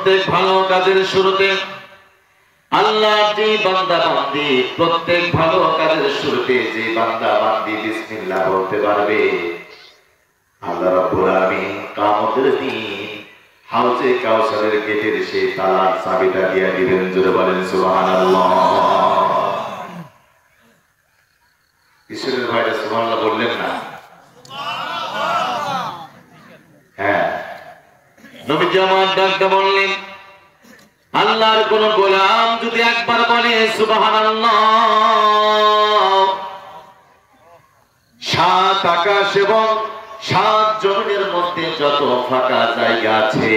প্রত্যেক ভালো কাজের শুরুতে আল্লাহর যে বান্দা বান্দি প্রত্যেক ভালো কাজের শুরুতে যে বান্দা বান্দি বিসমিল্লাহ বলতে পারবে, আল্লাহ রাব্বুল আলামিন কিয়ামতের দিন হাউজে কাউসারের গেটের সেই তালার চাবিটা দিয়ে দিবেন। জোরে বলেন সুবহানাল্লাহ। ঈশ্বরের ভাইরা সুবহানাল্লাহ বললেন না? হ্যাঁ, নবীজি আমার ডাকতে বললেন, আল্লাহর কোন গোলাম যদি একবার বলে সুবহানাল্লাহ, সাত আকাশ এবং সাত জমিনের মধ্যে যত ফাঁকা জায়গা আছে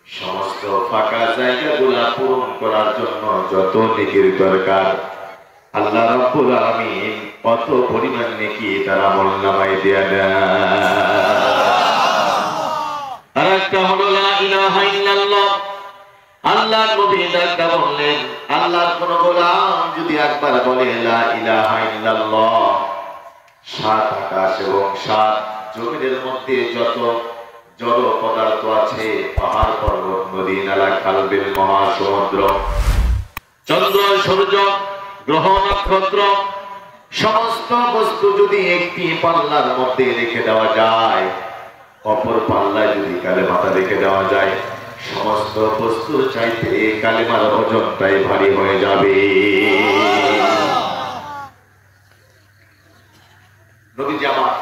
সমস্ত ফাঁকা জায়গাগুলা পূরণ করার জন্য যত নেকির দরকার আল্লাহ রাব্বুল আলামিন কত পরিমাণ নেকি তার আমলনামায় দেয়া দেন। আর একটা হলো লা ইলাহা ইল্লাল্লাহ। আল্লাহর নবী ডাকতে বললেন, আল্লাহর কোন গোলাম যদি একবার বলে লা ইলাহা ইল্লাল্লাহ, সাত আকাশ এবং সাত জমিনের মধ্যে যত জড় পদার্থ আছে, পাহাড় পর্বত নদী নালা খাল বিল মহাসমুদ্র, চন্দ্র সূর্য গ্রহ নক্ষত্র, সমস্ত বস্তু যদি একটি পাল্লার মধ্যে রেখে দেওয়া যায়, অপর পাল্লায় যদি কালেমাটা রেখে দেওয়া যায়, সমস্ত বস্তুর চাইতে কালেমার ওজনটাই ভারী হয়ে যাবে। নবীজি আমার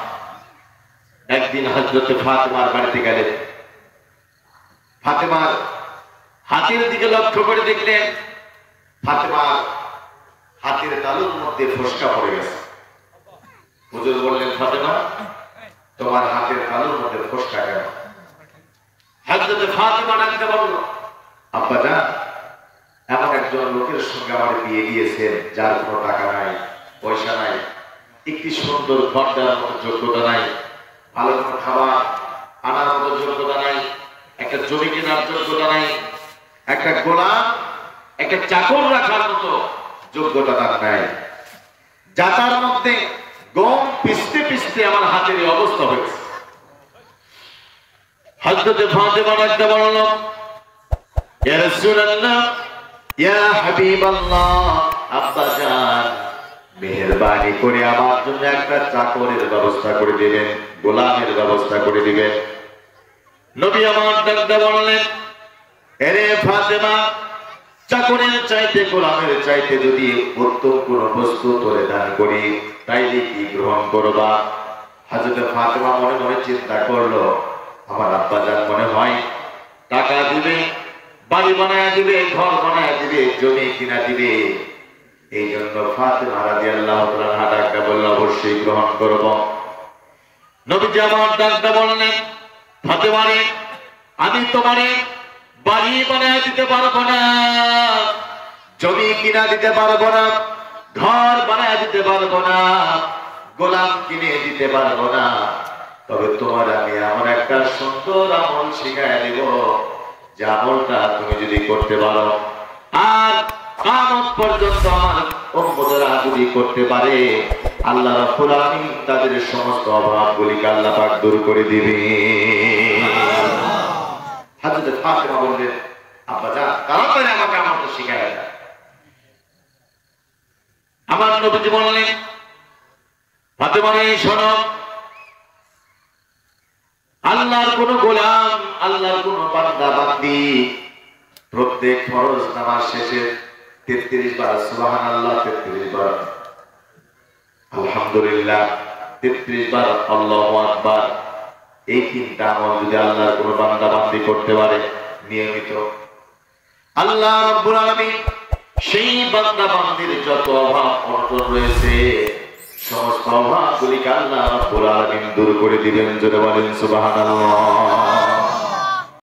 একদিন হযরতে ফাতেমার বাড়িতে গেলেন। ফাতেমার হাতের দিকে লক্ষ্য করে দেখলেন ফাতেমার হাতের তালুর মধ্যে ফোসকা পড়ে গেছে। হুজুর বললেন, ফাতেমা তোমার হাতের তালুর মধ্যে ফোসকা কেন? হযরতে ফাতেমা ডাকতে বলল, আব্বা জান, এমন একজন লোকের সঙ্গে আমার বিয়ে দিয়েছেন যার কোনো টাকা নাই, পয়সা নাই, একটি সুন্দর ঘর দেওয়ার মতো যোগ্যতা নাই, ভালো কোনো খাবার আনার মতো যোগ্যতা নাই, একটা জমি কেনার যোগ্যতা নাই, একটা গোলাম একটা চাকর রাখার মতো যোগ্যতা তার নাই। যাতার মধ্যে গম পিষতে পিষতে আমার হাতের এই অবস্থা হয়েছে। হযরতে ফাতেমা ডাকতে বলল, ইয়া রাসূলুল্লাহ, ইয়া হাবিবাল্লাহ, আব্বা জান মেহেরবানি করে আমার জন্য একটা চাকরের ব্যবস্থা করে দিবেন, গোলামের ব্যবস্থা করে দিবেন। নবী আমার ডাকতে বললেন, আরে ফাতেমা, চাকরের চাইতে গোলামের চাইতে যদি উত্তম কোন বস্তু তোরে দান করি তাইলে কি গ্রহণ করবা? হযরতে ফাতেমা মনে মনে চিন্তা করলো, আমার আব্বা জান মনে হয় টাকা দিবে, বাড়ি বানায় দিবে, ঘর বানায় দিবে, জমি কিনা দিবে। এই জন্য ফাতেমা রাদিয়াল্লাহু তাআলা ডাকতে বলল, অবশ্যই গ্রহণ করব। নবীজি আমার ডাকতে বললেন, ফাতেমা রে, আমি তোমারে বাড়ি বানায় দিতে পারবো না, জমি কিনা দিতে পারবো না, ঘর বানায় দিতে পারবো না, গোলাম কিনে দিতে পারবো না, তবে তোমার আমি এমন একটা সুন্দর আমল শিখায় দেব, যে আমলটা তুমি যদি করতে পারো আর কিয়ামত পর্যন্ত আমার উম্মতরা যদি করতে পারে, আল্লাহ রাব্বুল আলামিন তাদের সমস্ত অভাবগুলিকে আল্লাহ পাক দূর করে দিবে। হযরত ফাতেমা বললেন, আব্বা জান তাড়াতাড়ি আমাকে আমলটা শিখায় দাও। আমার নবীজি বললেন, ফাতেমা রে শোনো, আল্লাহর কোন গোলাম, আল্লাহর কোন বান্দা বান্দি প্রত্যেক ফরজ নামাজ শেষে 33 বার সুবহানাল্লাহ, 33 বার আলহামদুলিল্লাহ, 33 বার আল্লাহু আকবার, এই তিনটা আমল যদি আল্লাহর কোন বান্দা বান্দি করতে পারে নিয়মিত, আল্লাহ রাব্বুল আলামিন সেই বান্দা বান্দির যত অভাব অনটন রয়েছে সমস্ত অভাবগুলিকে আল্লাহ রাব্বুল আলামিন দূর করে দিবেন। জোরে বলেন সুবহানাল্লাহ।